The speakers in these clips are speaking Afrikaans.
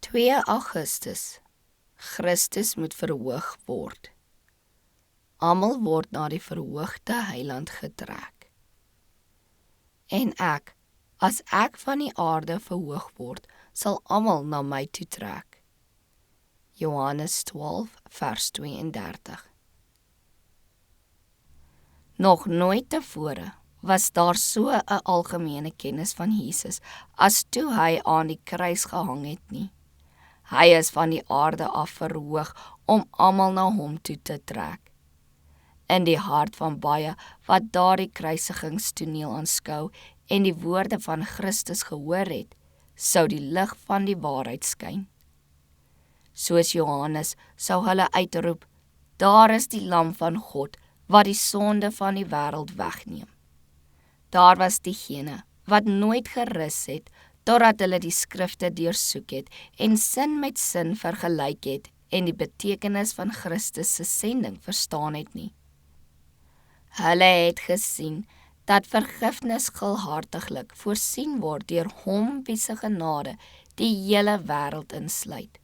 2 Augustus. Christus moet verhoog word. Almal word na die verhoogde Heiland getrek. En ek, as ek van die aarde verhoog word, sal almal na my toe trek. Johannes 12 vers 32. Nog nooit tevore was daar so 'n algemene kennis van Jesus as toe hy aan die kruis gehang het nie. Hy is van die aarde af verhoog om almal na hom toe te trek. In die hart van baie wat daardie kruisigingstoneel aanskou en die woorde van Christus gehoor het, sou die lig van die waarheid skyn. Soos Johannes sou hulle uitroep, daar is die lam van God wat die sonde van die wêreld wegneem. Daar was diegene wat nooit gerus het totdat hulle die skrifte deursoek het en sin met sin vergelyk het en die betekenis van Christus se sending verstaan het nie. Hulle het gesien dat vergifnis gulhartiglik voorsien word deur hom wie se genade die hele wêreld insluit.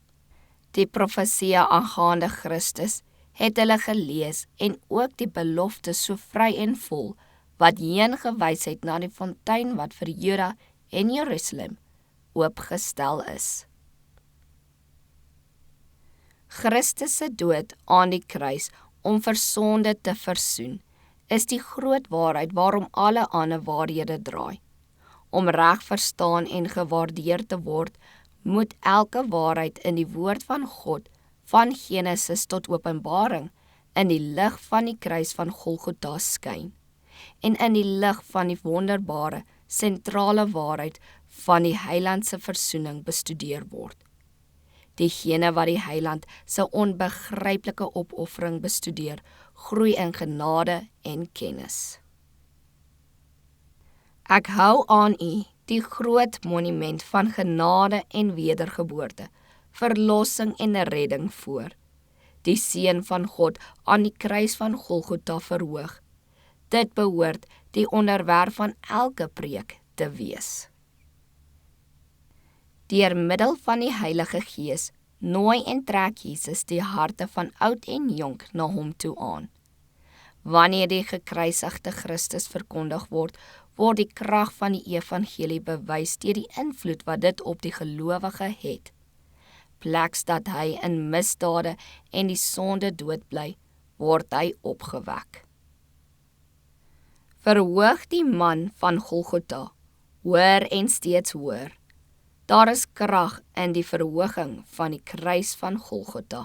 Die profeseë aangaande Christus het hulle gelees en ook die belofte so vry en vol wat heen gewys het na die fontein wat vir Juda en Jerusalem oopgestel is. Christus se dood aan die kruis om vir sonde te versoen, is die groot waarheid waarom alle ander waarhede draai. Om reg verstaan en gewaardeer te word, moet elke waarheid in die woord van God, van Genesis tot Openbaring, in die lig van die kruis van Golgotha skyn, en in die lig van die wonderbare, sentrale waarheid van die Heiland se versoening bestudeer word. Diegene wat die Heiland se onbegryplike opoffering bestudeer, groei in genade en kennis. Ek hou aan U, die groot monument van genade en wedergeboorte, verlossing en redding voor. Die Seun van God aan die kruis van Golgotha verhoog. Dit behoort die onderwerp van elke preek te wees. Deur middel van die Heilige Gees nooi en trek Jesus die harte van oud en jonk na hom toe aan. Wanneer die gekruisigde Christus verkondig word, word die krag van die evangelie bewys deur die invloed wat dit op die gelowige het. Pleks dat hy in misdade en die sonde dood bly, word hy opgewek. Verhoog die man van Golgotha, hoër en steeds hoër. Daar is krag in die verhoging van die kruis van Golgotha.